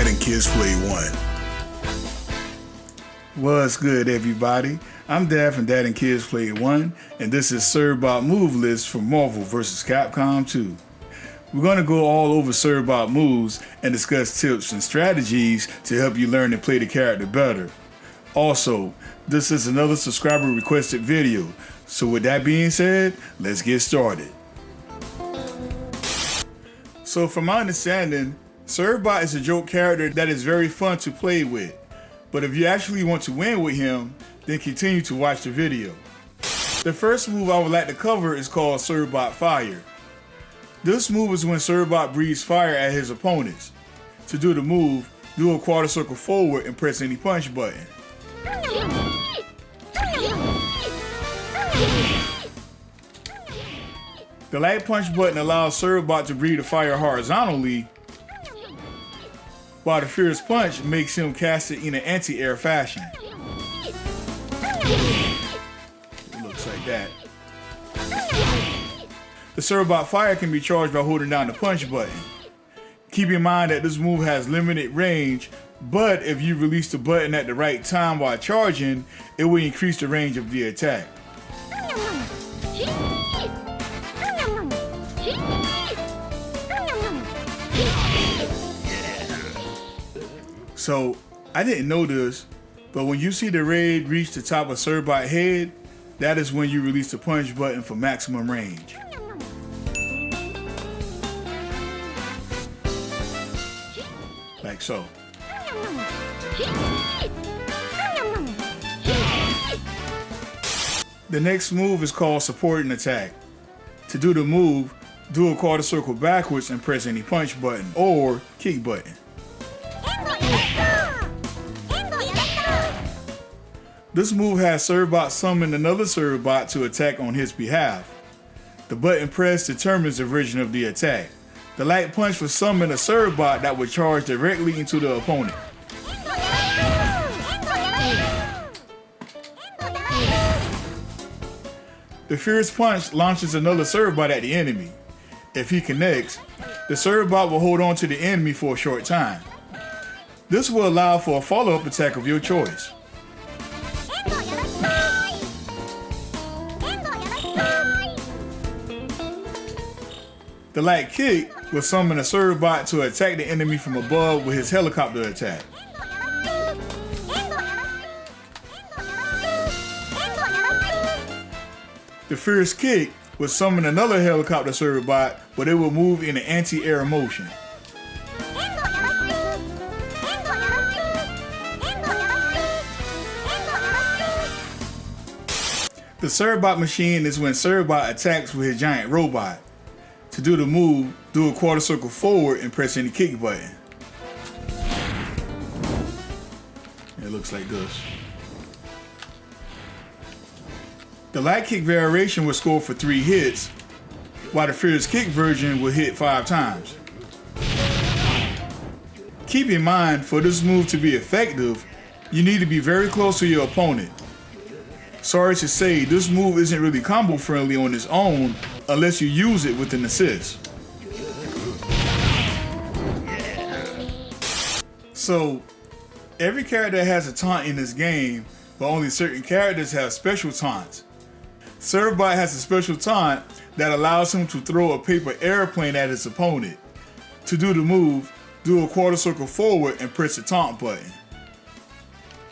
Dad and Kids Play 1. What's good, everybody? I'm Dad from Dad and Kids Play 1, and this is ServBot move list for Marvel vs. Capcom 2. We're going to go all over ServBot moves and discuss tips and strategies to help you learn and play the character better. Also, this is another subscriber requested video, so with that being said, let's get started. So from my understanding, ServBot is a joke character that is very fun to play with, but if you actually want to win with him, then continue to watch the video. The first move I would like to cover is called Cbot Fire. This move is when ServBot breathes fire at his opponents. To do the move, do a quarter circle forward and press any punch button. The light punch button allows ServBot to breathe the fire horizontally, while the fierce punch makes him cast it in an anti-air fashion. It looks like that. The Cbot Fire can be charged by holding down the punch button. Keep in mind that this move has limited range, but if you release the button at the right time while charging, it will increase the range of the attack. So, I didn't know this, but when you see the raid reach the top of ServBot head, that is when you release the punch button for maximum range. Like so. The next move is called Supporting Attack. To do the move, do a quarter circle backwards and press any punch button or kick button. This move has ServBot summon another ServBot to attack on his behalf. The button press determines the version of the attack. The light punch will summon a ServBot that would charge directly into the opponent. The fierce punch launches another ServBot at the enemy. If he connects, the ServBot will hold on to the enemy for a short time. This will allow for a follow-up attack of your choice. The light kick will summon a ServBot to attack the enemy from above with his helicopter attack. The fierce kick will summon another helicopter ServBot, but it will move in an anti-air motion. The ServBot machine is when ServBot attacks with his giant robot. To do the move, do a quarter circle forward and press any kick button. It looks like this. The light kick variation will score for 3 hits, while the fierce kick version will hit 5 times. Keep in mind, for this move to be effective, you need to be very close to your opponent. Sorry to say, this move isn't really combo friendly on its own unless you use it with an assist. So, every character has a taunt in this game, but only certain characters have special taunts. ServBot has a special taunt that allows him to throw a paper airplane at his opponent. To do the move, do a quarter circle forward and press the taunt button.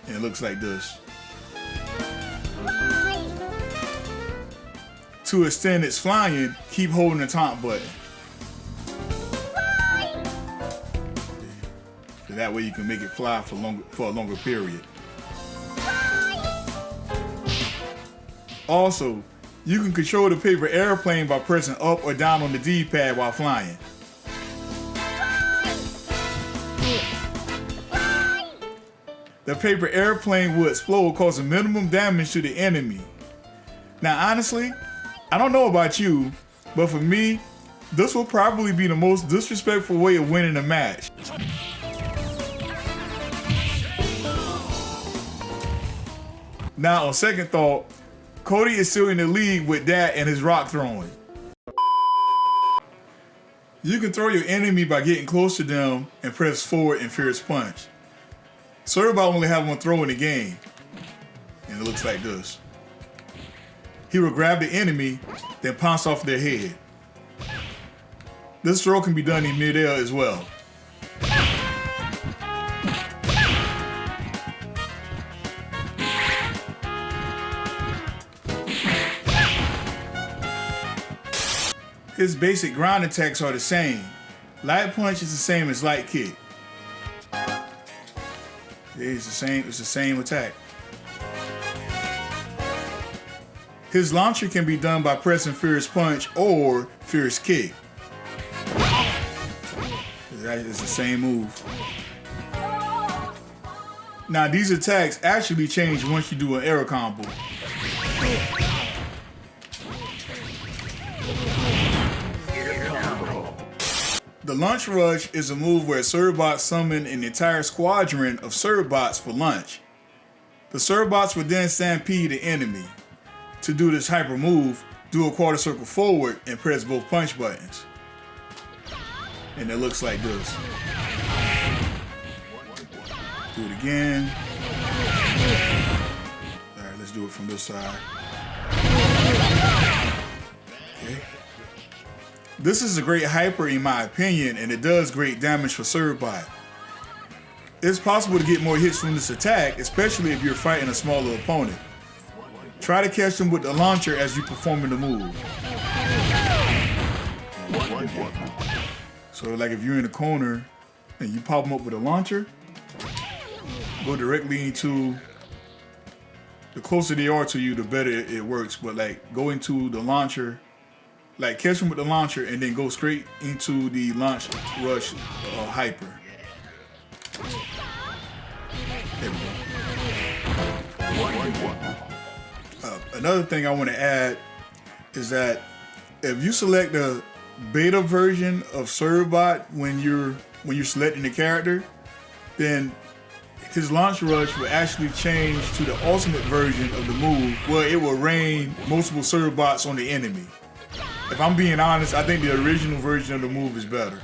And it looks like this. To extend its flying, keep holding the taunt button. So that way you can make it fly for a longer period. Also, you can control the paper airplane by pressing up or down on the D-pad while flying. The paper airplane will explode, causing minimum damage to the enemy. Now honestly, I don't know about you, but for me, this will probably be the most disrespectful way of winning a match. Now on second thought, Cody is still in the lead with that and his rock throwing. You can throw your enemy by getting close to them and press forward and Fierce Punch. ServBot only have one throw in the game, and it looks like this. He will grab the enemy, then pounce off their head. This throw can be done in midair as well. His basic ground attacks are the same. Light punch is the same as light kick. It's the same attack. His launcher can be done by pressing Fierce Punch or Fierce Kick. It's the same move. Now these attacks actually change once you do an air combo. The Lunch Rush is a move where ServBots summon an entire squadron of ServBots for lunch. The ServBots would then stampede the enemy. To do this hyper move, do a quarter circle forward and press both punch buttons. And it looks like this. Do it again. Alright, let's do it from this side. Okay. This is a great hyper in my opinion, and it does great damage for ServBot. It's possible to get more hits from this attack, especially if you're fighting a smaller opponent. Try to catch them with the launcher as you performing the move. So like if you're in a corner and you pop them up with a launcher, go directly into, the closer they are to you, the better it works, but like go into the launcher, like catch them with the launcher and then go straight into the launch rush hyper. There we go. Another thing I want to add is that if you select the beta version of ServBot when you're selecting the character, then his launch rush will actually change to the ultimate version of the move where it will rain multiple ServBots on the enemy. If I'm being honest, I think the original version of the move is better.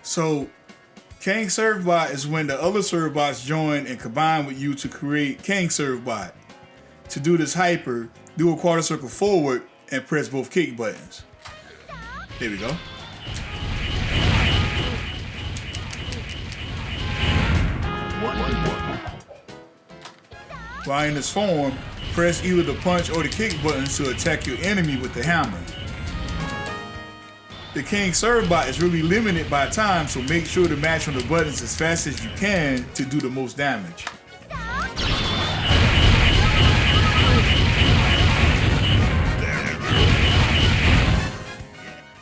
So, King ServBot is when the other ServBots join and combine with you to create King ServBot. To do this hyper, do a quarter circle forward and press both kick buttons. There we go. While in this form, press either the punch or the kick buttons to attack your enemy with the hammer. The King ServBot is really limited by time, so make sure to match on the buttons as fast as you can to do the most damage.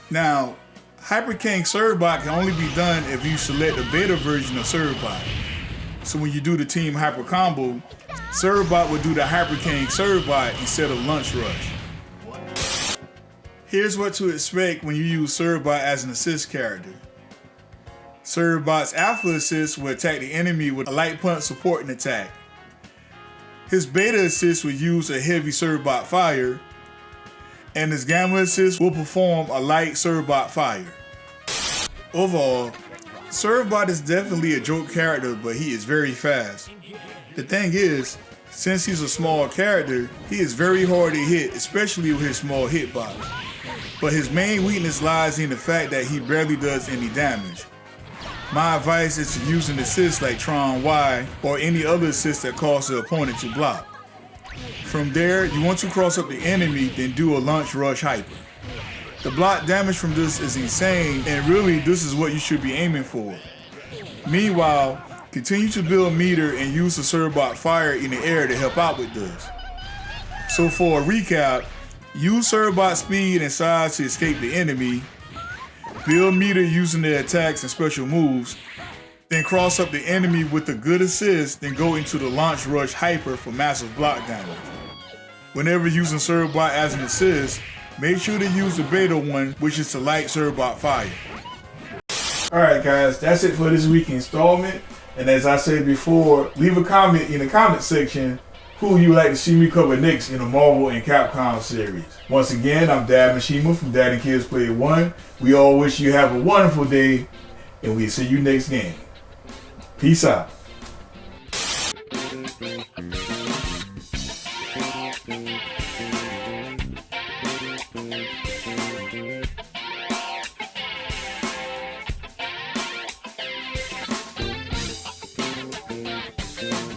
Now, Hyper King ServBot can only be done if you select the beta version of ServBot. So when you do the team hyper combo, ServBot will do the Hyper King ServBot instead of Lunch Rush. Here's what to expect when you use ServBot as an assist character. ServBot's Alpha Assist will attack the enemy with a light punch supporting attack. His Beta Assist will use a heavy Cbot Fire, and his Gamma Assist will perform a light Cbot Fire. Overall, ServBot is definitely a joke character, but he is very fast. The thing is, since he's a small character, he is very hard to hit, especially with his small hitbox. But his main weakness lies in the fact that he barely does any damage. My advice is to use an assist like Tron Bonne or any other assist that causes the opponent to block. From there, you want to cross up the enemy, then do a Lunch Rush Hyper. The block damage from this is insane, and really this is what you should be aiming for. Meanwhile, continue to build meter and use the Cbot Fire in the air to help out with this. So for a recap, use Cbot speed and size to escape the enemy, build meter using their attacks and special moves, then cross up the enemy with a good assist, then go into the Launch Rush Hyper for massive block damage. Whenever using ServBot as an assist, make sure to use the beta one, which is the light Cbot Fire. Alright guys, that's it for this week's installment. And as I said before, leave a comment in the comment section who you would like to see me cover next in the Marvel and Capcom series. Once again, I'm Dad Mishima from Dad and Kids Play 1. We all wish you have a wonderful day, and we'll see you next game. Peace out.